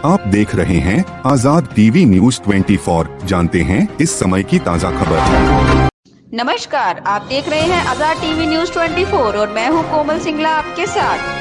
आप देख रहे हैं आजाद टीवी न्यूज 24। जानते हैं इस समय की ताज़ा खबर। नमस्कार, आप देख रहे हैं आजाद टीवी न्यूज 24 और मैं हूं कोमल सिंगला आपके साथ।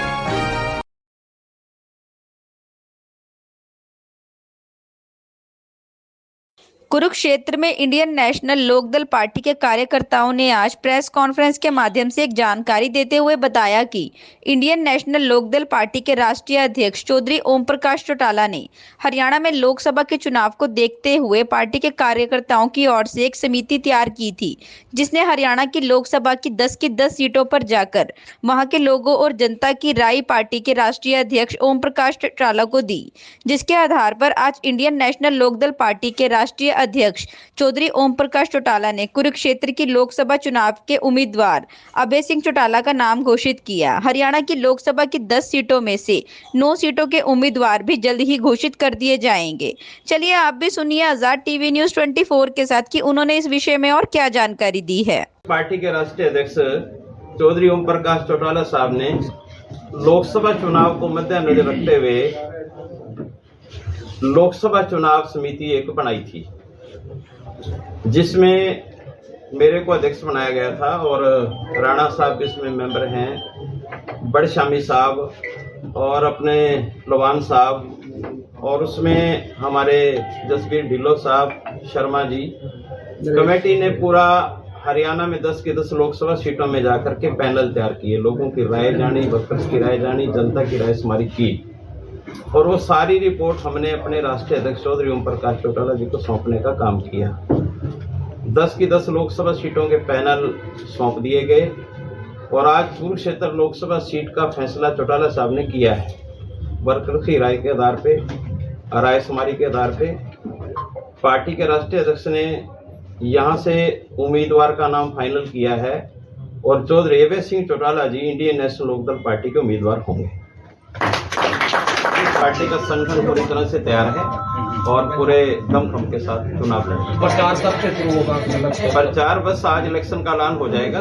कुरुक्षेत्र में इंडियन नेशनल लोकदल पार्टी के कार्यकर्ताओं ने आज प्रेस कॉन्फ्रेंस के माध्यम से एक जानकारी देते हुए बताया कि इंडियन नेशनल लोकदल पार्टी के राष्ट्रीय अध्यक्ष चौधरी ओम प्रकाश चौटाला ने हरियाणा में लोकसभा के चुनाव को देखते हुए पार्टी के कार्यकर्ताओं की ओर से एक समिति तैयार की थी, जिसने हरियाणा की लोकसभा की 10 सीटों पर जाकर वहां के लोगों और जनता की राय पार्टी के राष्ट्रीय अध्यक्ष ओम प्रकाश चौटाला को दी, जिसके आधार पर आज इंडियन नेशनल लोकदल पार्टी के राष्ट्रीय अध्यक्ष चौधरी ओम प्रकाश चौटाला ने कुरुक्षेत्र की लोकसभा चुनाव के उम्मीदवार अभय सिंह चौटाला का नाम घोषित किया। हरियाणा की लोकसभा की 10 सीटों में से 9 सीटों के उम्मीदवार भी जल्द ही घोषित कर दिए जाएंगे। चलिए आप भी सुनिए आजाद टीवी न्यूज 24 के साथ कि उन्होंने इस विषय में और क्या जानकारी दी है। पार्टी के राष्ट्रीय अध्यक्ष चौधरी ओम प्रकाश चौटाला साहब ने लोकसभा चुनाव को मद्देनजर रखते हुए लोकसभा चुनाव समिति एक बनाई थी, जिसमें मेरे को अध्यक्ष बनाया गया था और राणा साहब इसमें मेंबर हैं, बड़े शामी साहब और अपने लोवान साहब, और उसमें हमारे जसबीर ढिल्लो साहब, शर्मा जी। कमेटी ने पूरा हरियाणा में 10 की 10 लोकसभा सीटों में जाकर के पैनल तैयार किए, लोगों की राय जानी, वर्कर्स की राय जानी, जनता की राय शुमारी की, और वो सारी रिपोर्ट हमने अपने राष्ट्रीय अध्यक्ष चौधरी ओम प्रकाश चौटाला जी को सौंपने का काम किया। 10 की 10 लोकसभा सीटों के पैनल सौंप दिए गए और आज कुरुक्षेत्र लोकसभा सीट का फैसला चौटाला साहब ने किया है। वर्कर की राय के आधार पे, राय शुमारी के आधार पे पार्टी के राष्ट्रीय अध्यक्ष ने यहाँ से उम्मीदवार का नाम फाइनल किया है और चौधरी अभय सिंह चौटाला जी इंडियन नेशनल लोकदल पार्टी के उम्मीदवार होंगे। पार्टी का संगठन पूरी तरह से तैयार है और पूरे दमखम के साथ चुनाव लड़ेंगे। प्रचार कब से शुरू होगा? प्रचार बस आज इलेक्शन का ऐलान हो जाएगा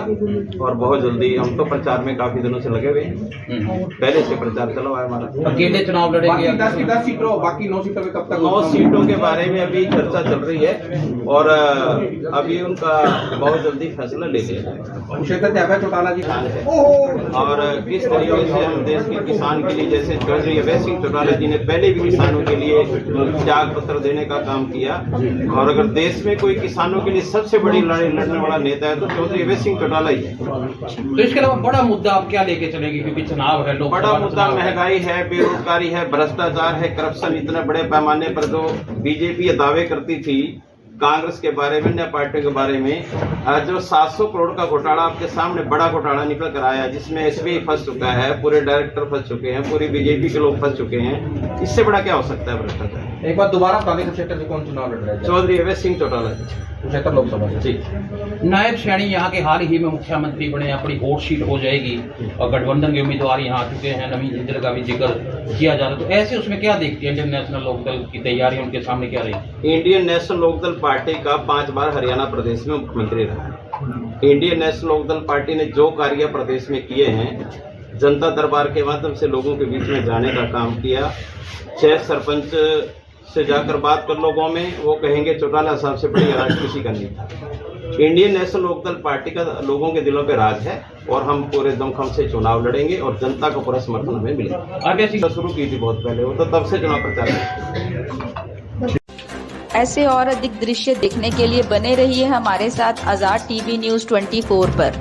और बहुत जल्दी। हम तो प्रचार में काफी दिनों से लगे हुए हैं, पहले से प्रचार चला हुआ है हमारा। अकेले चुनाव लड़ेंगे? 10 सीटों, बाकी 9 सीटों में कब तक? 9 सीटों के बारे में अभी चर्चा चल रही है और अभी उनका बहुत जल्दी फैसला ले लिया जाएगा। क्षेत्र चौटाला जी और किस तरीके से हम देश के किसान के लिए, जैसे चौधरी अभय सिंह चौटाला जी ने पहले भी किसानों के लिए त्याग पत्र देने का काम किया, और अगर देश में कोई किसानों के लिए सबसे बड़ी लड़ाई लड़ने वाला नेता है तो चौधरी अभय सिंह चौटाला ही है। तो इसके अलावा बड़ा मुद्दा आप क्या लेके चलेंगे, क्योंकि चुनाव है? बड़ा मुद्दा महंगाई है, बेरोजगारी है, भ्रष्टाचार है, करप्शन इतने बड़े पैमाने पर जो बीजेपी दावे करती थी कांग्रेस के बारे में, अन्य पार्टियों के बारे में, जो 700 करोड़ का घोटाला आपके सामने बड़ा घोटाला निकल कर आया, जिसमें एसबीआई फंस चुका है, पूरे डायरेक्टर फंस चुके हैं, पूरी बीजेपी के लोग फंस चुके हैं, इससे बड़ा क्या हो सकता है भ्रष्टाचार? एक बार दोबारा कुरुक्षेत्र से कौन चुनाव लड़ रहा है? चौधरी अभय सिंह चौटाला कुरुक्षेत्र लोकसभा से। जी। नायब सैनी यहाँ के हाल ही में मुख्यमंत्री बने, अपनी वोट शीट हो जाएगी और गठबंधन के उम्मीदवार यहाँ आ चुके हैं, नवीन जिंदल का भी जिक्र किया जा रहा है, तो ऐसे उसमें क्या देखती है इंडियन नेशनल लोकदल की तैयारी, उनके सामने क्या रही? इंडियन नेशनल लोकदल पार्टी का 5 बार हरियाणा प्रदेश में मुख्यमंत्री रहा है। इंडियन नेशनल लोकदल पार्टी ने जो कार्य प्रदेश में किए हैं, जनता दरबार के माध्यम से लोगों के बीच में जाने का काम किया। 6 सरपंच से जाकर बात कर लोगों में, वो कहेंगे चौटाला साहब से बड़ी राज किसी का नहीं था। इंडियन नेशनल लोकदल पार्टी का लोगों के दिलों पे राज है और हम पूरे दमखम से चुनाव लड़ेंगे और जनता का पूरा समर्थन हमें मिलेगा। अभय सिंह शुरू की थी बहुत पहले, वो तो तब से चुनाव प्रचार। ऐसे और अधिक दृश्य देखने के लिए बने रहिए हमारे साथ आजाद टीवी न्यूज 24 पर।